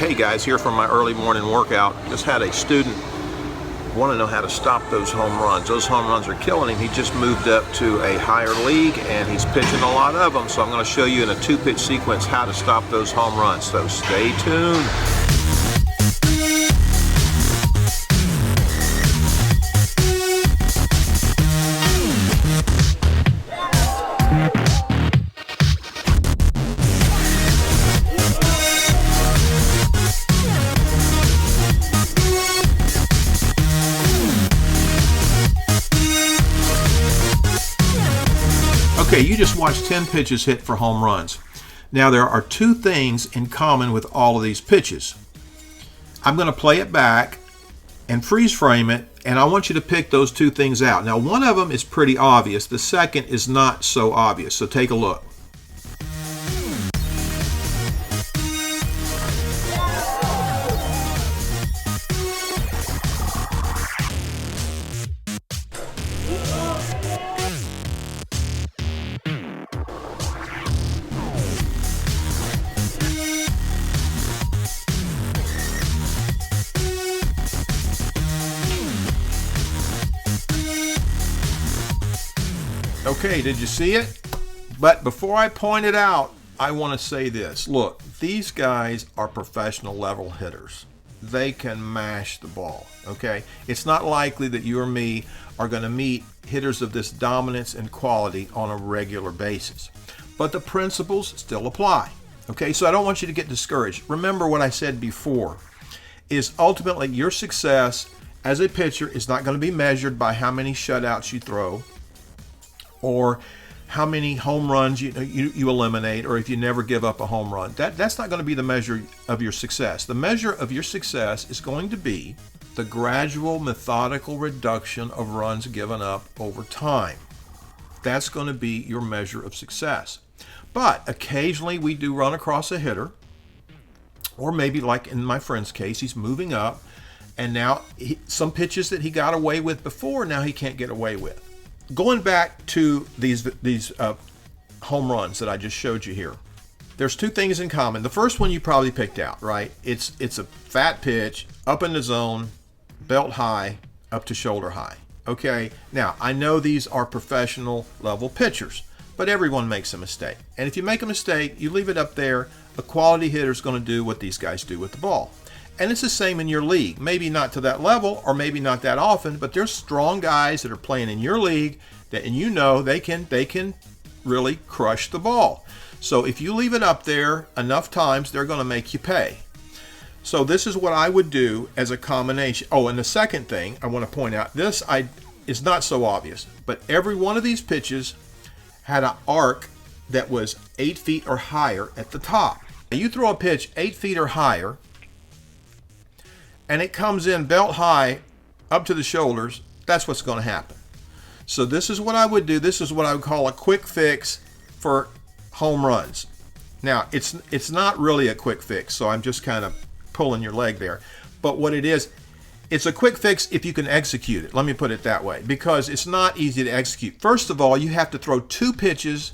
Hey guys, here from my early morning workout. Just had a student want to know how to stop those home runs. Those home runs are killing him. He just moved up to a higher league and he's pitching a lot of them. So I'm going to show you in a 2-pitch sequence how to stop those home runs. So stay tuned. Okay, you just watched 10 pitches hit for home runs. Now there are two things in common with all of these pitches. I'm going to play it back and freeze frame it, and I want you to pick those two things out. Now one of them is pretty obvious, the second is not so obvious, so take a look. Okay, did you see it? But before I point it out, I want to say this. Look, these guys are professional level hitters. They can mash the ball, okay? It's not likely that you or me are going to meet hitters of this dominance and quality on a regular basis. But the principles still apply, okay? So I don't want you to get discouraged. Remember what I said before, is ultimately your success as a pitcher is not going to be measured by how many shutouts you throw, or how many home runs you eliminate, or if you never give up a home run. That's not going to be the measure of your success. The measure of your success is going to be the gradual, methodical reduction of runs given up over time. That's going to be your measure of success. But occasionally we do run across a hitter, or maybe like in my friend's case, he's moving up, and now some pitches that he got away with before, now he can't get away with. Going back to these home runs that I just showed you here, there's two things in common. The first one you probably picked out, right? It's a fat pitch, up in the zone, belt high, up to shoulder high. Okay, now I know these are professional level pitchers, but everyone makes a mistake. And if you make a mistake, you leave it up there, a quality hitter is going to do what these guys do with the ball. And it's the same in your league. Maybe not to that level, or maybe not that often, but there's strong guys that are playing in your league that, and you know they can really crush the ball. So if you leave it up there enough times, they're going to make you pay. So this is what I would do as a combination. Oh, and the second thing I want to point out, this is not so obvious, but every one of these pitches had an arc that was 8 feet or higher at the top. Now you throw a pitch 8 feet or higher, and it comes in belt high up to the shoulders, that's what's going to happen. So this is what I would do. This is what I would call a quick fix for home runs. Now, it's not really a quick fix, so I'm just kind of pulling your leg there. But what it is, it's a quick fix if you can execute it. Let me put it that way, because it's not easy to execute. First of all, you have to throw 2 pitches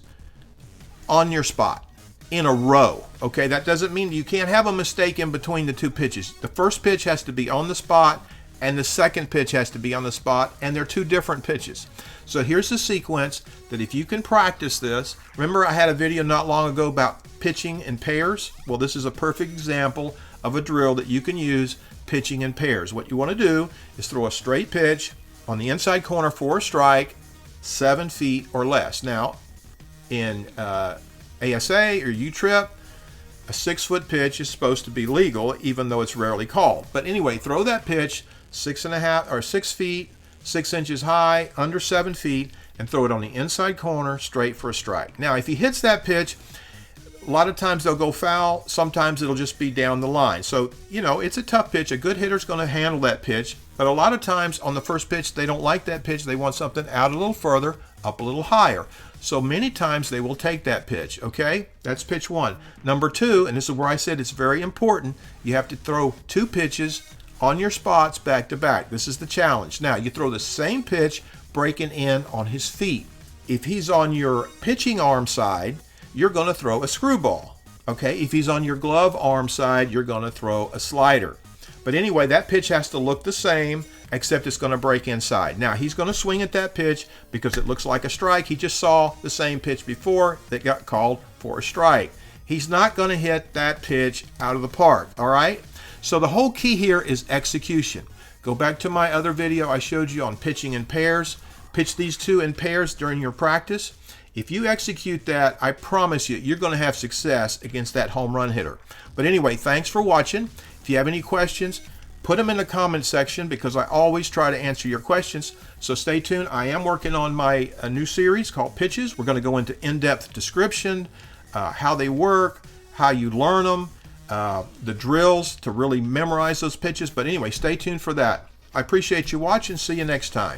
on your spot in a row. Okay, that doesn't mean you can't have a mistake in between the 2 pitches. The first pitch has to be on the spot, and the second pitch has to be on the spot, and they're 2 different pitches. So here's the sequence that if you can practice this, remember I had a video not long ago about pitching in pairs? Well, this is a perfect example of a drill that you can use pitching in pairs. What you want to do is throw a straight pitch on the inside corner for a strike, 7 feet or less. Now, in ASA or U-Trip, a 6-foot pitch is supposed to be legal, even though it's rarely called. But anyway, throw that pitch 6.5 or 6 feet, 6 inches high, under 7 feet, and throw it on the inside corner straight for a strike. Now, if he hits that pitch, a lot of times they'll go foul. Sometimes it'll just be down the line. So, you know, it's a tough pitch. A good hitter's going to handle that pitch. But a lot of times on the first pitch, they don't like that pitch. They want something out a little further, up a little higher. So many times they will take that pitch, okay? That's pitch 1. Number 2, and this is where I said it's very important, you have to throw 2 pitches on your spots back to back. This is the challenge. Now, you throw the same pitch breaking in on his feet. If he's on your pitching arm side, you're going to throw a screwball. Okay, if he's on your glove arm side, you're going to throw a slider. But anyway, that pitch has to look the same, except it's going to break inside. Now, he's going to swing at that pitch because it looks like a strike. He just saw the same pitch before that got called for a strike. He's not going to hit that pitch out of the park, all right? So the whole key here is execution. Go back to my other video I showed you on pitching in pairs. Pitch these two in pairs during your practice. If you execute that, I promise you, you're going to have success against that home run hitter. But anyway, thanks for watching. If you have any questions, put them in the comment section because I always try to answer your questions. So stay tuned. I am working on my new series called Pitches. We're going to go into in-depth description, how they work, how you learn them, the drills to really memorize those pitches. But anyway, stay tuned for that. I appreciate you watching. See you next time.